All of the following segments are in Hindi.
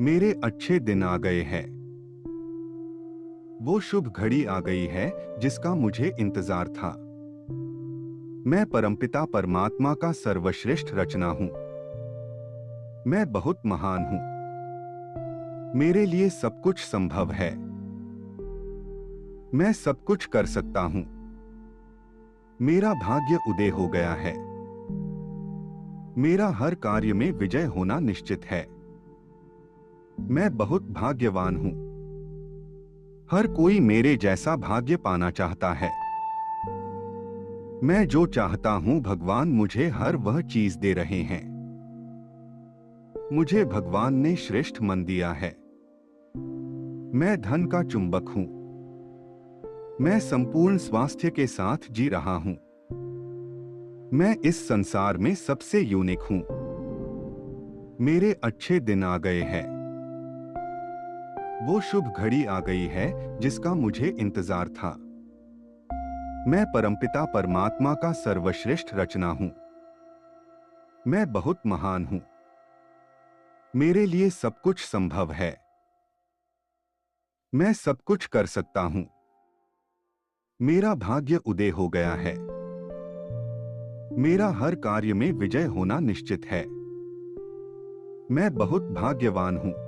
मेरे अच्छे दिन आ गए हैं। वो शुभ घड़ी आ गई है जिसका मुझे इंतजार था। मैं परमपिता परमात्मा का सर्वश्रेष्ठ रचना हूं। मैं बहुत महान हूं। मेरे लिए सब कुछ संभव है। मैं सब कुछ कर सकता हूं। मेरा भाग्य उदय हो गया है। मेरा हर कार्य में विजय होना निश्चित है। मैं बहुत भाग्यवान हूं। हर कोई मेरे जैसा भाग्य पाना चाहता है। मैं जो चाहता हूं भगवान मुझे हर वह चीज दे रहे हैं। मुझे भगवान ने श्रेष्ठ मन दिया है। मैं धन का चुंबक हूं। मैं संपूर्ण स्वास्थ्य के साथ जी रहा हूं। मैं इस संसार में सबसे यूनिक हूं। मेरे अच्छे दिन आ गए हैं। वो शुभ घड़ी आ गई है जिसका मुझे इंतजार था। मैं परमपिता परमात्मा का सर्वश्रेष्ठ रचना हूं। मैं बहुत महान हूं। मेरे लिए सब कुछ संभव है। मैं सब कुछ कर सकता हूं। मेरा भाग्य उदय हो गया है। मेरा हर कार्य में विजय होना निश्चित है। मैं बहुत भाग्यवान हूं।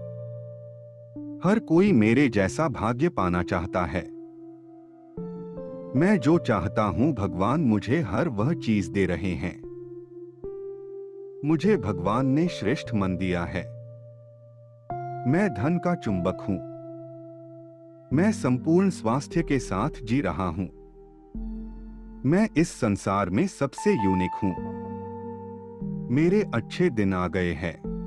हर कोई मेरे जैसा भाग्य पाना चाहता है। मैं जो चाहता हूं भगवान मुझे हर वह चीज दे रहे हैं। मुझे भगवान ने श्रेष्ठ मन दिया है। मैं धन का चुंबक हूं। मैं संपूर्ण स्वास्थ्य के साथ जी रहा हूं। मैं इस संसार में सबसे यूनिक हूं। मेरे अच्छे दिन आ गए हैं।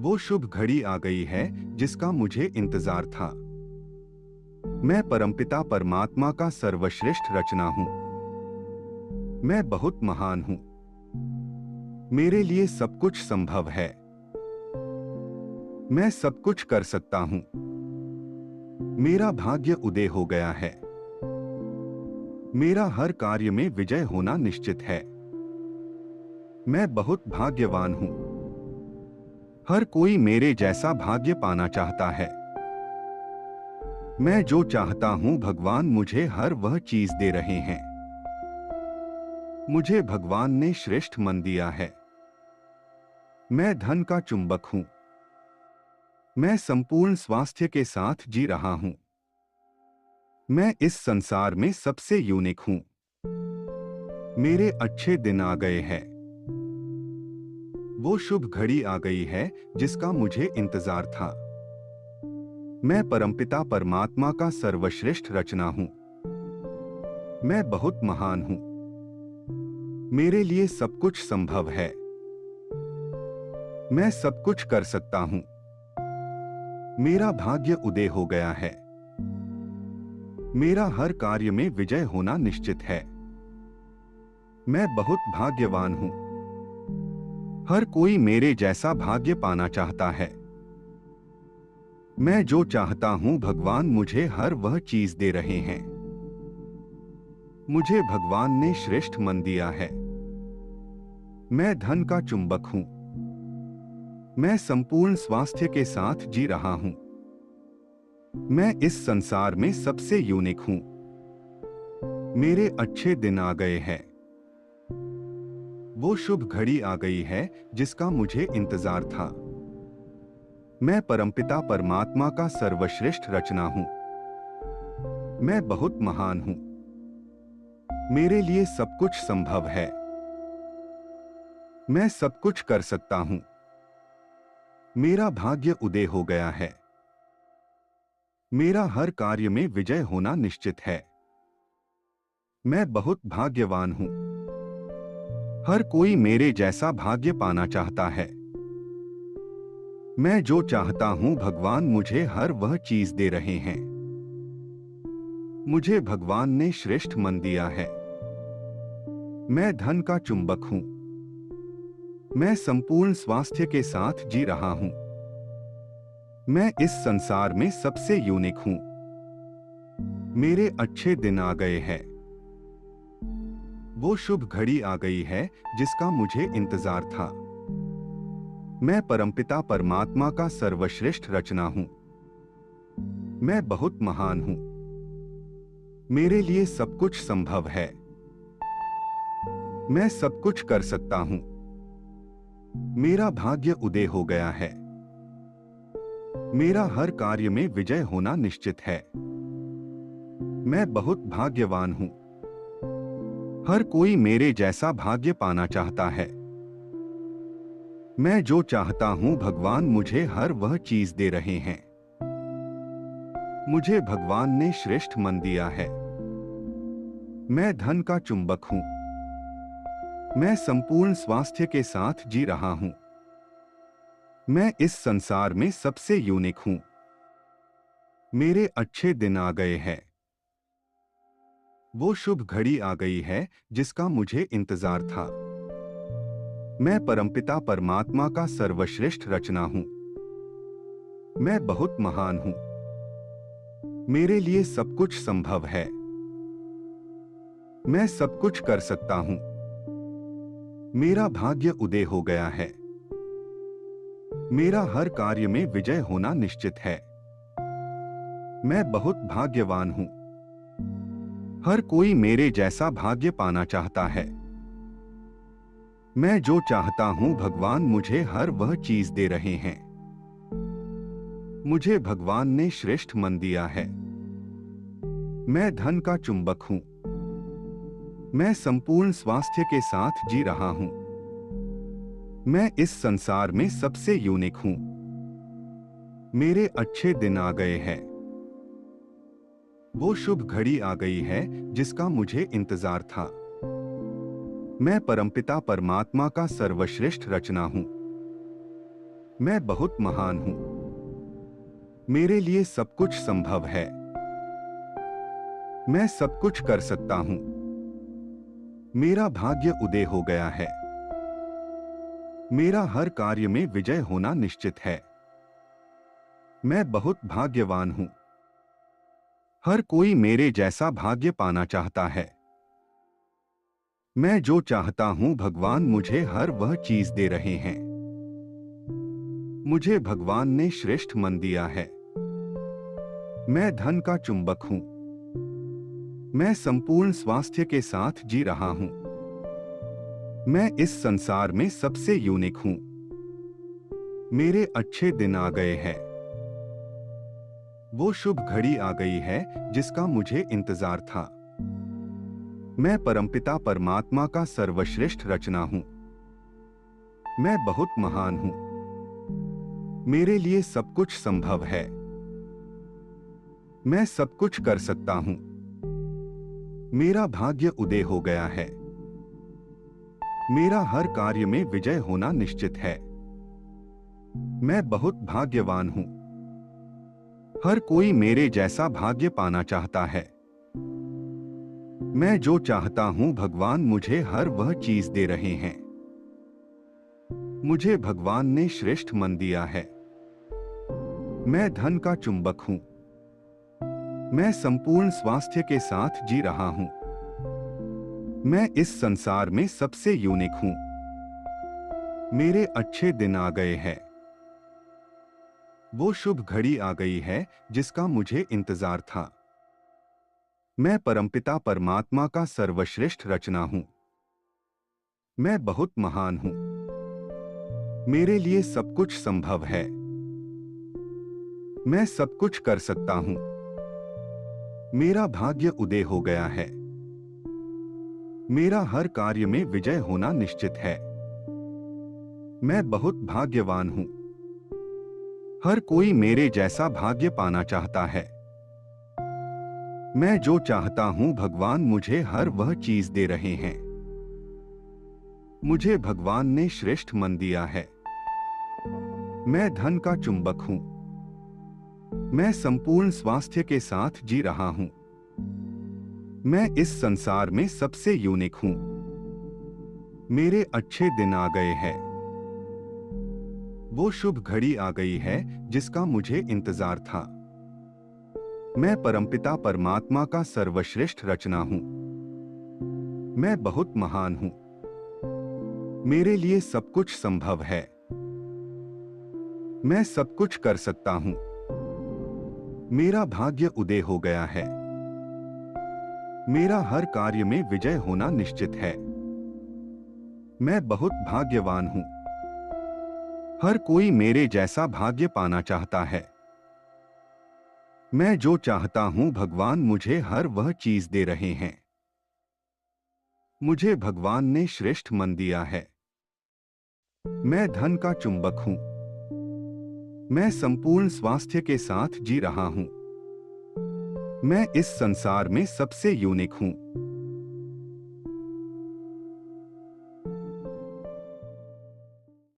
वो शुभ घड़ी आ गई है जिसका मुझे इंतजार था। मैं परमपिता परमात्मा का सर्वश्रेष्ठ रचना हूं। मैं बहुत महान हूं। मेरे लिए सब कुछ संभव है। मैं सब कुछ कर सकता हूं। मेरा भाग्य उदय हो गया है। मेरा हर कार्य में विजय होना निश्चित है। मैं बहुत भाग्यवान हूं। हर कोई मेरे जैसा भाग्य पाना चाहता है। मैं जो चाहता हूं भगवान मुझे हर वह चीज दे रहे हैं। मुझे भगवान ने श्रेष्ठ मन दिया है। मैं धन का चुंबक हूं। मैं संपूर्ण स्वास्थ्य के साथ जी रहा हूं। मैं इस संसार में सबसे यूनिक हूं। मेरे अच्छे दिन आ गए हैं। वो शुभ घड़ी आ गई है जिसका मुझे इंतजार था। मैं परमपिता परमात्मा का सर्वश्रेष्ठ रचना हूं। मैं बहुत महान हूं। मेरे लिए सब कुछ संभव है। मैं सब कुछ कर सकता हूं। मेरा भाग्य उदय हो गया है। मेरा हर कार्य में विजय होना निश्चित है। मैं बहुत भाग्यवान हूं। हर कोई मेरे जैसा भाग्य पाना चाहता है। मैं जो चाहता हूं भगवान मुझे हर वह चीज दे रहे हैं। मुझे भगवान ने श्रेष्ठ मन दिया है। मैं धन का चुंबक हूं। मैं संपूर्ण स्वास्थ्य के साथ जी रहा हूं। मैं इस संसार में सबसे यूनिक हूं। मेरे अच्छे दिन आ गए हैं। वो शुभ घड़ी आ गई है जिसका मुझे इंतजार था। मैं परमपिता परमात्मा का सर्वश्रेष्ठ रचना हूं। मैं बहुत महान हूं। मेरे लिए सब कुछ संभव है। मैं सब कुछ कर सकता हूं। मेरा भाग्य उदय हो गया है। मेरा हर कार्य में विजय होना निश्चित है। मैं बहुत भाग्यवान हूं। हर कोई मेरे जैसा भाग्य पाना चाहता है। मैं जो चाहता हूं भगवान मुझे हर वह चीज दे रहे हैं। मुझे भगवान ने श्रेष्ठ मन दिया है। मैं धन का चुंबक हूं। मैं संपूर्ण स्वास्थ्य के साथ जी रहा हूं। मैं इस संसार में सबसे यूनिक हूं। मेरे अच्छे दिन आ गए हैं। वो शुभ घड़ी आ गई है जिसका मुझे इंतजार था। मैं परमपिता परमात्मा का सर्वश्रेष्ठ रचना हूं। मैं बहुत महान हूं। मेरे लिए सब कुछ संभव है। मैं सब कुछ कर सकता हूं। मेरा भाग्य उदय हो गया है। मेरा हर कार्य में विजय होना निश्चित है। मैं बहुत भाग्यवान हूं। हर कोई मेरे जैसा भाग्य पाना चाहता है। मैं जो चाहता हूं भगवान मुझे हर वह चीज दे रहे हैं। मुझे भगवान ने श्रेष्ठ मन दिया है। मैं धन का चुंबक हूं। मैं संपूर्ण स्वास्थ्य के साथ जी रहा हूं। मैं इस संसार में सबसे यूनिक हूं। मेरे अच्छे दिन आ गए हैं। वो शुभ घड़ी आ गई है जिसका मुझे इंतजार था। मैं परमपिता परमात्मा का सर्वश्रेष्ठ रचना हूं। मैं बहुत महान हूं। मेरे लिए सब कुछ संभव है। मैं सब कुछ कर सकता हूं। मेरा भाग्य उदय हो गया है। मेरा हर कार्य में विजय होना निश्चित है। मैं बहुत भाग्यवान हूं। हर कोई मेरे जैसा भाग्य पाना चाहता है। मैं जो चाहता हूं भगवान मुझे हर वह चीज दे रहे हैं। मुझे भगवान ने श्रेष्ठ मन दिया है। मैं धन का चुंबक हूं। मैं संपूर्ण स्वास्थ्य के साथ जी रहा हूं। मैं इस संसार में सबसे यूनिक हूं। मेरे अच्छे दिन आ गए हैं। वो शुभ घड़ी आ गई है जिसका मुझे इंतजार था। मैं परमपिता परमात्मा का सर्वश्रेष्ठ रचना हूं। मैं बहुत महान हूं। मेरे लिए सब कुछ संभव है। मैं सब कुछ कर सकता हूं। मेरा भाग्य उदय हो गया है। मेरा हर कार्य में विजय होना निश्चित है। मैं बहुत भाग्यवान हूं। हर कोई मेरे जैसा भाग्य पाना चाहता है। मैं जो चाहता हूं भगवान मुझे हर वह चीज दे रहे हैं। मुझे भगवान ने श्रेष्ठ मन दिया है। मैं धन का चुंबक हूं। मैं संपूर्ण स्वास्थ्य के साथ जी रहा हूं। मैं इस संसार में सबसे यूनिक हूं। मेरे अच्छे दिन आ गए हैं। वो शुभ घड़ी आ गई है जिसका मुझे इंतजार था। मैं परमपिता परमात्मा का सर्वश्रेष्ठ रचना हूं। मैं बहुत महान हूं। मेरे लिए सब कुछ संभव है। मैं सब कुछ कर सकता हूं। मेरा भाग्य उदय हो गया है। मेरा हर कार्य में विजय होना निश्चित है। मैं बहुत भाग्यवान हूं। हर कोई मेरे जैसा भाग्य पाना चाहता है। मैं जो चाहता हूं भगवान मुझे हर वह चीज दे रहे हैं। मुझे भगवान ने श्रेष्ठ मन दिया है। मैं धन का चुंबक हूं। मैं संपूर्ण स्वास्थ्य के साथ जी रहा हूं। मैं इस संसार में सबसे यूनिक हूं। मेरे अच्छे दिन आ गए हैं। वो शुभ घड़ी आ गई है जिसका मुझे इंतजार था। मैं परमपिता परमात्मा का सर्वश्रेष्ठ रचना हूं। मैं बहुत महान हूं। मेरे लिए सब कुछ संभव है। मैं सब कुछ कर सकता हूं। मेरा भाग्य उदय हो गया है। मेरा हर कार्य में विजय होना निश्चित है। मैं बहुत भाग्यवान हूं। हर कोई मेरे जैसा भाग्य पाना चाहता है। मैं जो चाहता हूं भगवान मुझे हर वह चीज दे रहे हैं। मुझे भगवान ने श्रेष्ठ मन दिया है। मैं धन का चुंबक हूं। मैं संपूर्ण स्वास्थ्य के साथ जी रहा हूं। मैं इस संसार में सबसे यूनिक हूं। मेरे अच्छे दिन आ गए हैं। वो शुभ घड़ी आ गई है जिसका मुझे इंतजार था। मैं परमपिता परमात्मा का सर्वश्रेष्ठ रचना हूं। मैं बहुत महान हूं। मेरे लिए सब कुछ संभव है। मैं सब कुछ कर सकता हूं। मेरा भाग्य उदय हो गया है। मेरा हर कार्य में विजय होना निश्चित है। मैं बहुत भाग्यवान हूं। हर कोई मेरे जैसा भाग्य पाना चाहता है। मैं जो चाहता हूं भगवान मुझे हर वह चीज दे रहे हैं। मुझे भगवान ने श्रेष्ठ मन दिया है। मैं धन का चुंबक हूं। मैं संपूर्ण स्वास्थ्य के साथ जी रहा हूं। मैं इस संसार में सबसे यूनिक हूं।